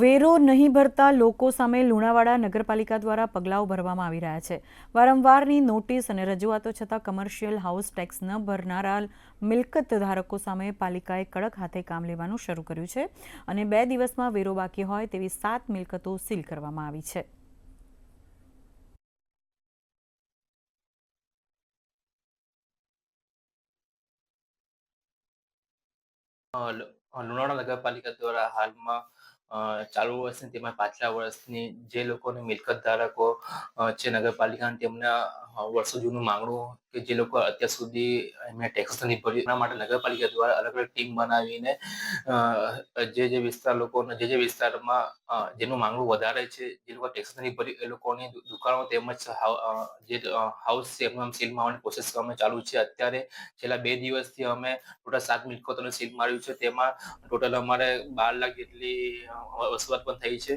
વેરો નહીં ભરતા લોકો સામે લુણાવાડા નગરપાલિકા દ્વારા પગલાઓ ભરવામાં આવી રહ્યા છે। વારંવારની નોટિસ અને રજૂઆતો છતાં કમર્શિયલ હાઉસ ટેક્સ ન ભરનારા મિલકત ધારકો સામે પાલિકાએ કડક હાથે કામ લેવાનું શરૂ કર્યું છે અને 2 દિવસમાં વેરો બાકી હોય તેવી 7 મિલકતો સીલ કરવામાં આવી છે। લુણાવાડા નગરપાલિકા દ્વારા હાલમાં ચાલુ વર્ષની તેમાં પાછલા વર્ષની જે લોકોને મિલકત ધારકો છે નગરપાલિકાના તેમના વર્ષો જૂનું માંગણું કે જે લોકો અત્યાર સુધી એમને ટેક્સ નથી ભર્યું એના માટે નગરપાલિકા દ્વારા અલગ અલગ ટીમ બનાવીને જે વિસ્તારોમાં જેનું માંગણું વધારે છે, જે લોકો ટેક્સ નથી ભર્યું એ લોકોની દુકાનો તેમજ જે હાઉસ છે એમનું સીલ મારવાની કોશિશ કરવામાં ચાલુ છે। અત્યારે છેલ્લા 2 દિવસથી અમે ટોટલ 7 મિલકતોને સીલ માર્યું છે, તેમાં ટોટલ અમારે 12 લાખ જેટલી વસૂલાત પણ થઈ છે।